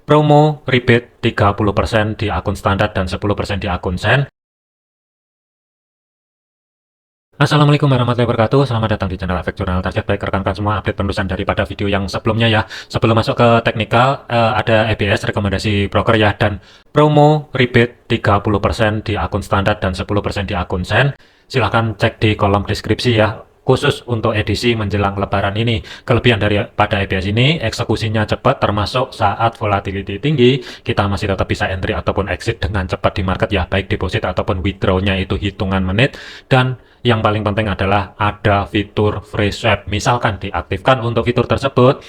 promo rebate 30% di akun standar dan 10% di akun Sen. Assalamualaikum warahmatullahi wabarakatuh. Selamat datang di channel Efek Jurnal Target. Baik rekan-rekan semua, update penerusan daripada video yang sebelumnya ya. Sebelum masuk ke teknikal, ada EBS rekomendasi broker ya, dan promo rebate 30% di akun standar dan 10% di akun Sen. Silahkan cek di kolom deskripsi ya, khusus untuk edisi menjelang lebaran ini. Kelebihan daripada EBS ini, eksekusinya cepat, termasuk saat volatility tinggi, kita masih tetap bisa entry ataupun exit dengan cepat di market ya, baik deposit ataupun withdrawnya itu hitungan menit. Dan yang paling penting adalah ada fitur free swap. Misalkan diaktifkan untuk fitur tersebut,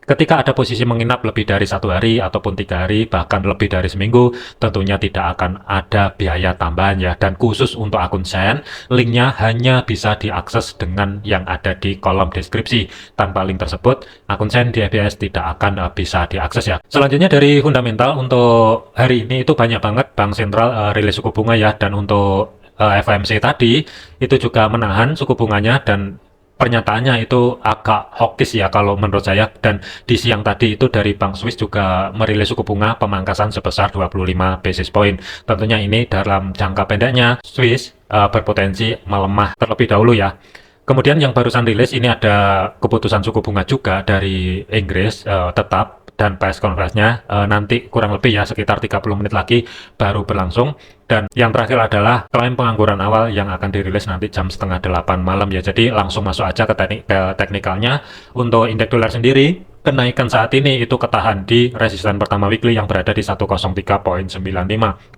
ketika ada posisi menginap lebih dari 1 hari ataupun 3 hari, bahkan lebih dari seminggu, tentunya tidak akan ada biaya tambahan ya. Dan khusus untuk akun Sen, linknya hanya bisa diakses dengan yang ada di kolom deskripsi. Tanpa link tersebut, akun Sen di EBS tidak akan bisa diakses ya. Selanjutnya dari fundamental, untuk hari ini itu banyak banget bank sentral rilis suku bunga ya. Dan untuk FOMC tadi itu juga menahan suku bunganya, dan pernyataannya itu agak hawkish ya kalau menurut saya. Dan di siang tadi itu dari Bank Swiss juga merilis suku bunga pemangkasan sebesar 25 basis point. Tentunya ini dalam jangka pendeknya Swiss berpotensi melemah terlebih dahulu ya. Kemudian yang barusan rilis ini ada keputusan suku bunga juga dari Inggris tetap, dan press conference-nya nanti kurang lebih ya sekitar 30 menit lagi baru berlangsung. Dan yang terakhir adalah klaim pengangguran awal yang akan dirilis nanti jam setengah 8 malam ya. Jadi langsung masuk aja ke teknikalnya. Untuk indeks dolar sendiri, kenaikan saat ini itu ketahan di resisten pertama weekly yang berada di 103.95.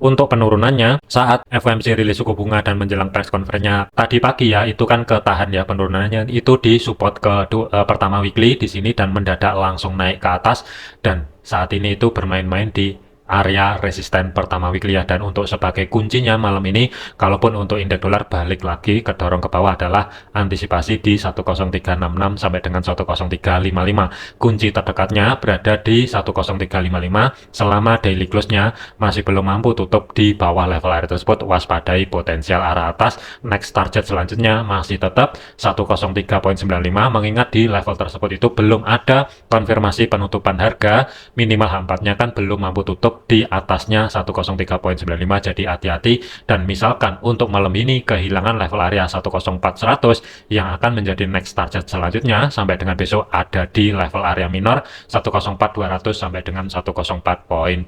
Untuk penurunannya, saat FOMC rilis suku bunga dan menjelang press conference-nya tadi pagi ya, itu kan ketahan ya penurunannya, itu di support ke pertama weekly di sini dan mendadak langsung naik ke atas, dan saat ini itu bermain-main di area resisten pertama weekly ya. Dan untuk sebagai kuncinya malam ini, kalaupun untuk indeks dolar balik lagi ke dorong ke bawah, adalah antisipasi di 10366 sampai dengan 10355. Kunci terdekatnya berada di 10355. Selama daily close-nya masih belum mampu tutup di bawah level area tersebut, waspadai potensial arah atas. Next target selanjutnya masih tetap 103.95, mengingat di level tersebut itu belum ada konfirmasi penutupan harga. Minimal H4-nya kan belum mampu tutup di atasnya 103.95, jadi hati-hati. Dan misalkan untuk malam ini kehilangan level area 104.100 yang akan menjadi next target selanjutnya, sampai dengan besok ada di level area minor 104.200 sampai dengan 104.28.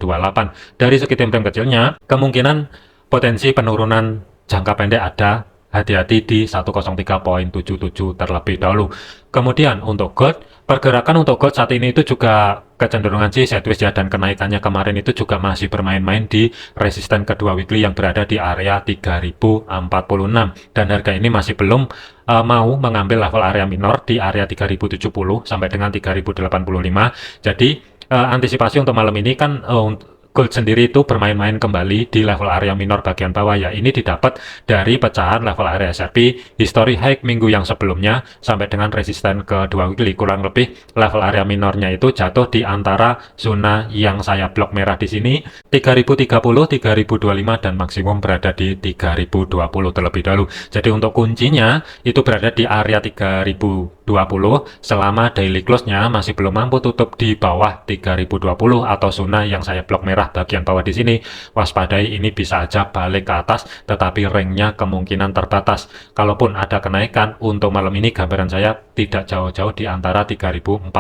Dari segi time frame kecilnya, kemungkinan potensi penurunan jangka pendek ada, hati-hati di 103.77 terlebih dahulu. Kemudian untuk gold, pergerakan untuk gold saat ini itu juga kecenderungan sih sideways ya, dan kenaikannya kemarin itu juga masih bermain-main di resisten kedua weekly yang berada di area 3046, dan harga ini masih belum mau mengambil level area minor di area 3070 sampai dengan 3085. Jadi antisipasi untuk malam ini kan gold sendiri itu bermain-main kembali di level area minor bagian bawah ya. Ini didapat dari pecahan level area SRP history high minggu yang sebelumnya sampai dengan resisten kedua weekly. Kurang lebih level area minornya itu jatuh di antara zona yang saya blok merah di sini 3030, 3025, dan maksimum berada di 3020 terlebih dahulu. Jadi untuk kuncinya itu berada di area 3020 selama daily close-nya masih belum mampu tutup di bawah 3020 atau zona yang saya blok merah bagian bawah di sini. Waspadai, ini bisa aja balik ke atas, tetapi range-nya kemungkinan terbatas. Kalaupun ada kenaikan untuk malam ini, gambaran saya tidak jauh-jauh di antara 3046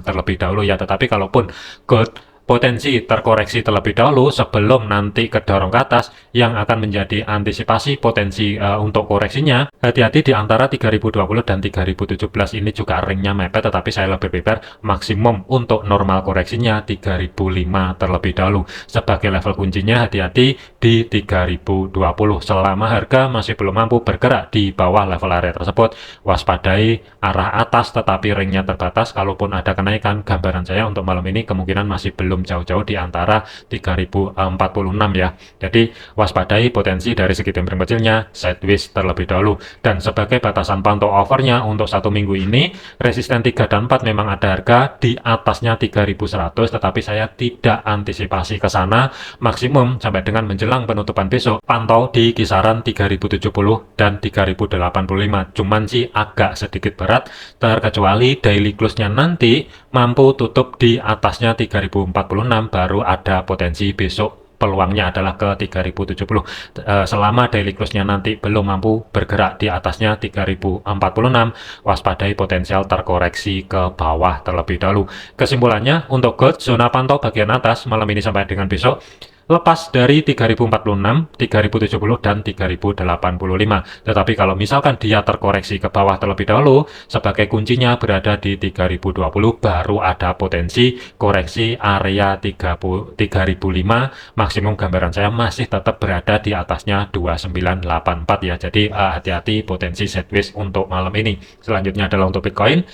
terlebih dahulu ya. Tetapi kalaupun gold potensi terkoreksi terlebih dahulu sebelum nanti kedorong ke atas, yang akan menjadi antisipasi potensi untuk koreksinya, hati-hati di antara 3020 dan 3017. Ini juga ringnya mepet, tetapi saya lebih prepare maksimum untuk normal koreksinya 3005 terlebih dahulu. Sebagai level kuncinya hati-hati di 3020 selama harga masih belum mampu bergerak di bawah level area tersebut. Waspadai arah atas, tetapi ringnya terbatas. Kalaupun ada kenaikan, gambaran saya untuk malam ini kemungkinan masih belum jauh-jauh di antara 3046 ya. Jadi waspadai potensi dari segi time frame kecilnya sideways terlebih dahulu. Dan sebagai batasan pantau overnya untuk satu minggu ini, resisten 3 dan 4 memang ada harga di atasnya 3100, tetapi saya tidak antisipasi ke sana. Maksimum sampai dengan menjelang penutupan besok pantau di kisaran 3070 dan 3085. Cuman sih agak sedikit berat, terkecuali daily close-nya nanti mampu tutup di atasnya 3040 baru ada potensi besok peluangnya adalah ke 3070. Selama daily close-nya nanti belum mampu bergerak di atasnya 3046, waspadai potensial terkoreksi ke bawah terlebih dahulu. Kesimpulannya, untuk gold, zona pantau bagian atas malam ini sampai dengan besok lepas dari 3046, 3070, dan 3085. Tetapi kalau misalkan dia terkoreksi ke bawah terlebih dahulu, sebagai kuncinya berada di 3020, baru ada potensi koreksi area 3005. Maksimum gambaran saya masih tetap berada di atasnya 2984 ya. Jadi hati-hati potensi sideways untuk malam ini. Selanjutnya adalah untuk Bitcoin.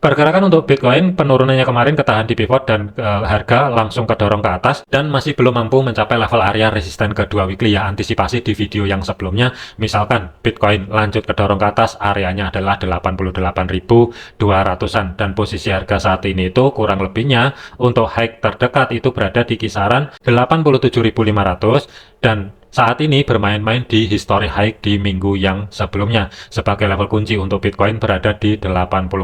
Pergerakan untuk Bitcoin, penurunannya kemarin ketahan di pivot dan harga langsung kedorong ke atas dan masih belum mampu mencapai level area resisten kedua weekly ya. Antisipasi di video yang sebelumnya, misalkan Bitcoin lanjut kedorong ke atas, areanya adalah 88.200-an dan posisi harga saat ini itu kurang lebihnya untuk high terdekat itu berada di kisaran 87.500 dan saat ini bermain-main di history high di minggu yang sebelumnya. Sebagai level kunci untuk Bitcoin berada di 84.000.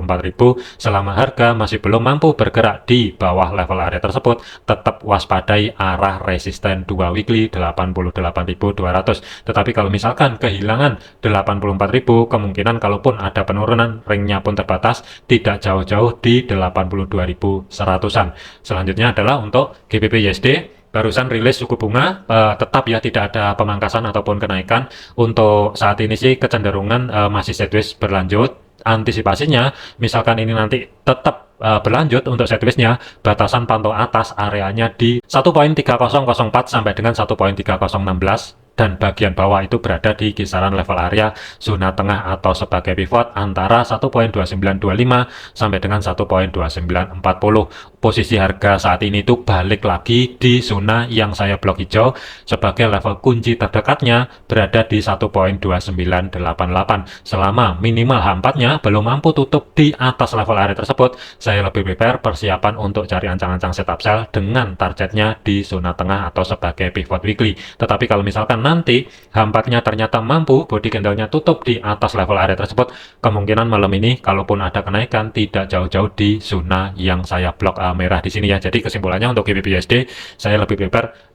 Selama harga masih belum mampu bergerak di bawah level area tersebut, tetap waspadai arah resisten 2 weekly 88.200. Tetapi kalau misalkan kehilangan 84.000, kemungkinan kalaupun ada penurunan, ringnya pun terbatas, tidak jauh-jauh di 82.100-an. Selanjutnya adalah untuk GBP USD. Barusan rilis suku bunga, tetap ya tidak ada pemangkasan ataupun kenaikan. Untuk saat ini sih kecenderungan masih sideways berlanjut. Antisipasinya, misalkan ini nanti tetap berlanjut untuk sideways-nya, batasan pantau atas areanya di 1.3004 sampai dengan 1.3016. Dan bagian bawah itu berada di kisaran level area zona tengah atau sebagai pivot antara 1.2925 sampai dengan 1.2940. Posisi harga saat ini itu balik lagi di zona yang saya blok hijau sebagai level kunci terdekatnya berada di 1.2988. Selama minimal H4-nya belum mampu tutup di atas level area tersebut, saya lebih prepare persiapan untuk cari ancang-ancang setup sell dengan targetnya di zona tengah atau sebagai pivot weekly. Tetapi kalau misalkan nanti H4-nya ternyata mampu body candle-nya tutup di atas level area tersebut, kemungkinan malam ini kalaupun ada kenaikan tidak jauh-jauh di zona yang saya blok merah di sini ya. Jadi kesimpulannya untuk GBP USD saya lebih prepare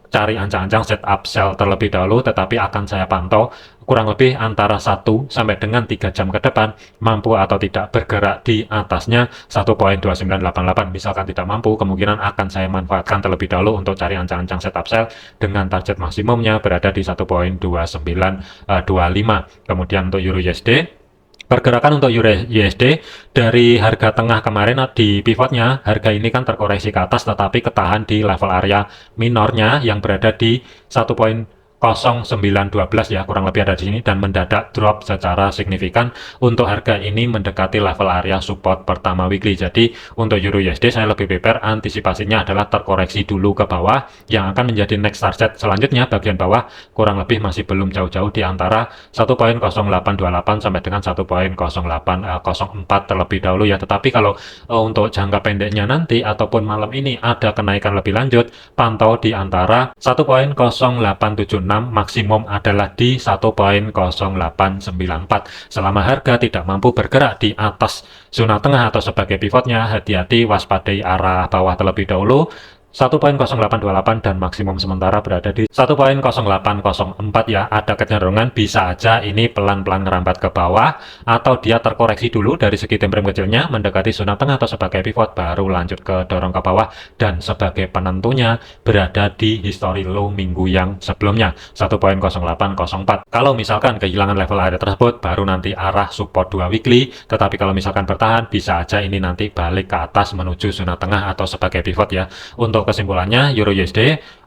cari ancang-ancang setup sell terlebih dahulu, tetapi akan saya pantau kurang lebih antara 1 sampai dengan 3 jam ke depan mampu atau tidak bergerak di atasnya 1.2988. Misalkan tidak mampu, kemungkinan akan saya manfaatkan terlebih dahulu untuk cari ancang-ancang setup sell dengan target maksimumnya berada di 1.2925. Kemudian untuk Euro USD, pergerakan untuk USD dari harga tengah kemarin di pivotnya, harga ini kan terkoreksi ke atas tetapi ketahan di level area minornya yang berada di 1.0912 ya, kurang lebih ada di sini, dan mendadak drop secara signifikan untuk harga ini mendekati level area support pertama weekly. Jadi untuk Euro USD saya lebih prepare antisipasinya adalah terkoreksi dulu ke bawah yang akan menjadi next target selanjutnya bagian bawah kurang lebih masih belum jauh-jauh di antara 1.0828 sampai dengan 1.0804 terlebih dahulu ya. Tetapi kalau untuk jangka pendeknya nanti ataupun malam ini ada kenaikan lebih lanjut, pantau di antara 1.0876, maksimum adalah di 1.0894. Selama harga tidak mampu bergerak di atas zona tengah atau sebagai pivotnya, hati-hati waspadai arah bawah terlebih dahulu 1.0828 dan maksimum sementara berada di 1.0804 ya. Ada kecenderungan bisa aja ini pelan-pelan ngerambat ke bawah atau dia terkoreksi dulu dari segi time frame kecilnya mendekati zona tengah atau sebagai pivot baru lanjut ke dorong ke bawah, dan sebagai penentunya berada di history low minggu yang sebelumnya 1.0804. Kalau misalkan kehilangan level area tersebut baru nanti arah support 2 weekly, tetapi kalau misalkan bertahan bisa aja ini nanti balik ke atas menuju zona tengah atau sebagai pivot ya. Untuk kesimpulannya Euro USD,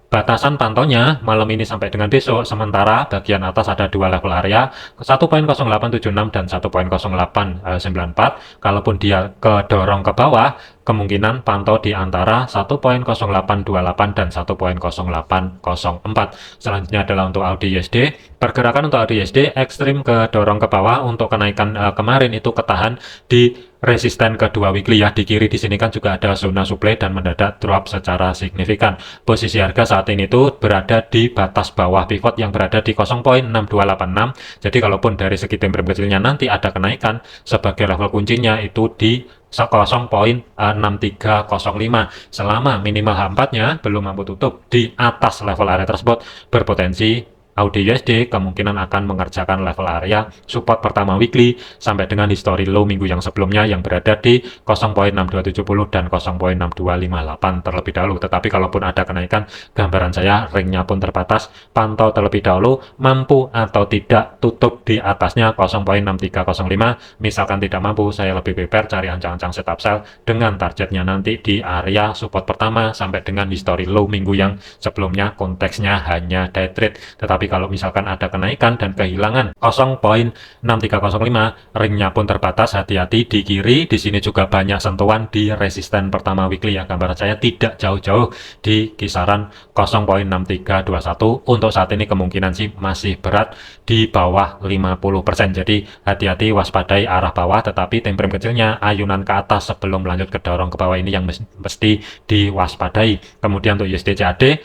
batasan pantaunya malam ini sampai dengan besok, sementara bagian atas ada dua level area 1.0876 dan 1.0894. Kalaupun dia kedorong ke bawah, kemungkinan pantau di antara 1.0828 dan 1.0804. Selanjutnya adalah untuk AUD USD. Pergerakan untuk AUD USD ekstrim kedorong ke bawah. Untuk kenaikan kemarin itu ketahan di resisten kedua weekly ya. Di kiri di sini kan juga ada zona supply dan mendadak drop secara signifikan. Posisi harga saat ini tuh berada di batas bawah pivot yang berada di 0.6286. Jadi kalaupun dari segi time frame kecilnya nanti ada kenaikan, sebagai level kuncinya itu di 0.6305. Selama minimal H4-nya belum mampu tutup di atas level area tersebut, berpotensi AUD/USD kemungkinan akan mengerjakan level area support pertama weekly sampai dengan history low minggu yang sebelumnya yang berada di 0.6270 dan 0.6258 terlebih dahulu. Tetapi kalaupun ada kenaikan, gambaran saya ringnya pun terbatas, pantau terlebih dahulu mampu atau tidak tutup di atasnya 0.6305. Misalkan tidak mampu, saya lebih prepare cari ancang-ancang setup sell dengan targetnya nanti di area support pertama sampai dengan history low minggu yang sebelumnya, konteksnya hanya day trade. Tetapi kalau misalkan ada kenaikan dan kehilangan 0.6305, ringnya pun terbatas, hati-hati di kiri. Di sini juga banyak sentuhan di resisten pertama weekly ya. Gambaran saya tidak jauh-jauh di kisaran 0.6321. Untuk saat ini kemungkinan sih masih berat di bawah 50%. Jadi hati-hati, waspadai arah bawah, tetapi time frame kecilnya ayunan ke atas sebelum lanjut ke dorong ke bawah ini yang mesti diwaspadai. Kemudian untuk USD CAD,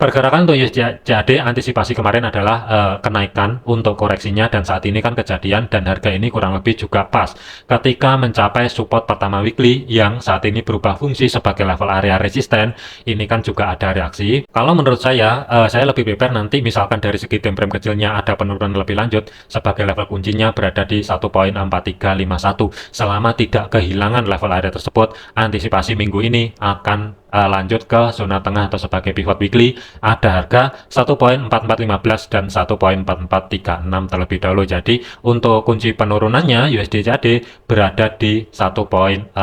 pergerakan untuk USD CAD antisipasi kemarin adalah kenaikan untuk koreksinya, dan saat ini kan kejadian dan harga ini kurang lebih juga pas ketika mencapai support pertama weekly yang saat ini berubah fungsi sebagai level area resisten. Ini kan juga ada reaksi. Kalau menurut saya lebih prepare nanti misalkan dari segi time frame kecilnya ada penurunan lebih lanjut, sebagai level kuncinya berada di 1.4351. Selama tidak kehilangan level area tersebut, antisipasi minggu ini akan lanjut ke zona tengah atau sebagai pivot weekly. Ada harga 1.4415 dan 1.4436 terlebih dahulu. Jadi untuk kunci penurunannya USD CAD berada di 1.4351.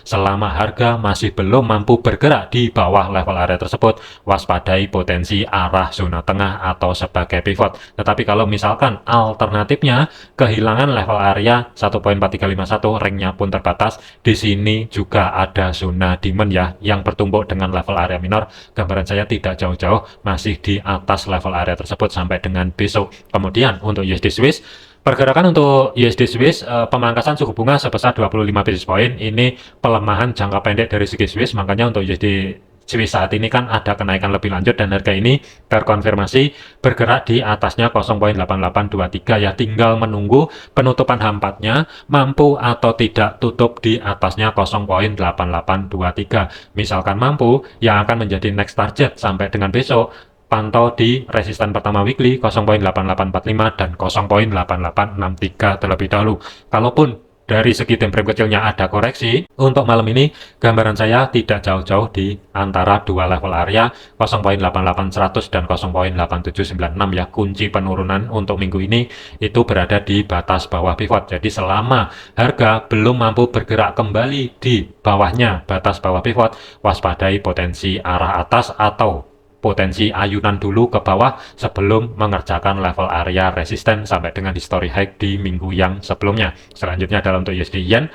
Selama harga masih belum mampu bergerak di bawah level area tersebut, waspadai potensi arah zona tengah atau sebagai pivot. Tetapi kalau misalkan alternatifnya kehilangan level area 1.4351, ringnya pun terbatas. Di sini juga ada zona demand ya yang bertumbuk dengan level area minor. Gambaran saya tidak jauh-jauh, masih di atas level area tersebut sampai dengan besok. Kemudian untuk USD Swiss, pergerakan untuk USD Swiss, pemangkasan suku bunga sebesar 25 basis point, ini pelemahan jangka pendek dari segi Swiss. Makanya untuk USD Swiss saat ini kan ada kenaikan lebih lanjut dan harga ini terkonfirmasi bergerak di atasnya 0.8823 ya. Tinggal menunggu penutupan H4-nya mampu atau tidak tutup di atasnya 0.8823. Misalkan mampu, yang akan menjadi next target sampai dengan besok, pantau di resisten pertama weekly 0.8845 dan 0.8863 terlebih dahulu. Kalaupun dari segi time frame kecilnya ada koreksi, untuk malam ini gambaran saya tidak jauh-jauh di antara dua level area 0.88100 dan 0.8796 ya. Kunci penurunan untuk minggu ini itu berada di batas bawah pivot. Jadi selama harga belum mampu bergerak kembali di bawahnya batas bawah pivot, waspadai potensi arah atas atau potensi ayunan dulu ke bawah sebelum mengerjakan level area resisten sampai dengan history high di minggu yang sebelumnya. Selanjutnya adalah untuk USD Yen.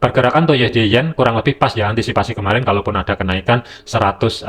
Pergerakan untuk USD Yen kurang lebih pas ya, antisipasi kemarin kalaupun ada kenaikan 150.100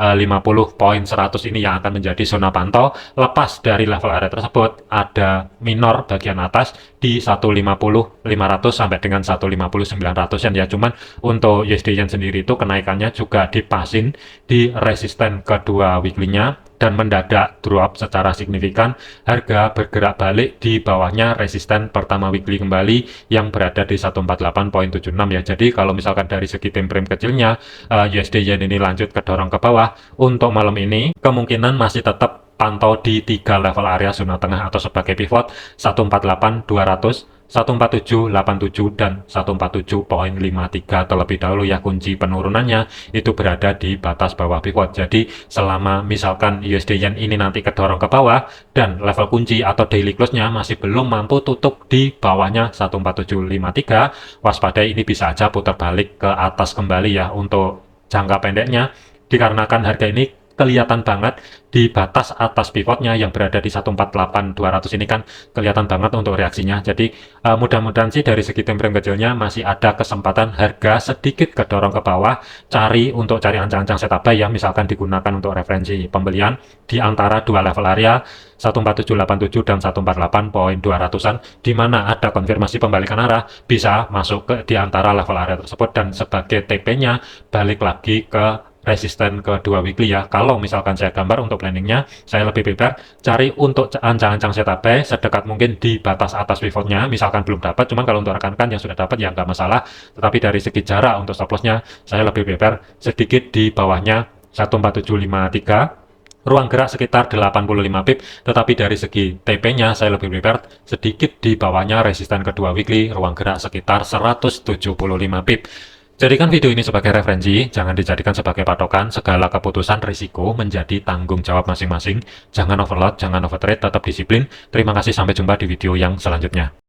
ini yang akan menjadi zona pantau. Lepas dari level area tersebut ada minor bagian atas di 150.500 sampai dengan 150.900 ya. Cuman untuk USD Yen sendiri itu kenaikannya juga dipasin di resisten kedua weekly-nya dan mendadak drop secara signifikan. Harga bergerak balik di bawahnya resisten pertama weekly kembali yang berada di 148.76 ya. Jadi kalau misalkan dari segi time frame kecilnya USD Yen ini lanjut ke dorong ke bawah, untuk malam ini kemungkinan masih tetap pantau di 3 level area zona tengah atau sebagai pivot 148.200, 14787 dan 147.53 terlebih dahulu ya. Kunci penurunannya itu berada di batas bawah pivot. Jadi selama misalkan USD Yen ini nanti kedorong ke bawah dan level kunci atau daily close-nya masih belum mampu tutup di bawahnya 14753, waspadai ini bisa aja putar balik ke atas kembali ya. Untuk jangka pendeknya dikarenakan harga ini kelihatan banget di batas atas pivotnya yang berada di 148.200 ini kan kelihatan banget untuk reaksinya. Jadi mudah-mudahan sih dari segi time frame kecilnya masih ada kesempatan harga sedikit kedorong ke bawah, cari ancang-ancang setup buy yang misalkan digunakan untuk referensi pembelian di antara dua level area 14787 dan 148.200-an, di mana ada konfirmasi pembalikan arah bisa masuk ke di antara level area tersebut, dan sebagai TP-nya balik lagi ke resisten kedua weekly ya. Kalau misalkan saya gambar untuk planningnya, saya lebih prepare cari untuk ancang-ancang setup buy sedekat mungkin di batas atas pivotnya, misalkan belum dapat. Cuman kalau untuk rekan-rekan yang sudah dapat ya nggak masalah, tetapi dari segi jarak untuk stop lossnya saya lebih prepare sedikit di bawahnya 14753, ruang gerak sekitar 85 pip, tetapi dari segi TP-nya saya lebih prepare sedikit di bawahnya resisten kedua weekly, ruang gerak sekitar 175 pip. Jadikan video ini sebagai referensi, jangan dijadikan sebagai patokan. Segala keputusan risiko menjadi tanggung jawab masing-masing. Jangan overload, jangan overtrade, tetap disiplin. Terima kasih, sampai jumpa di video yang selanjutnya.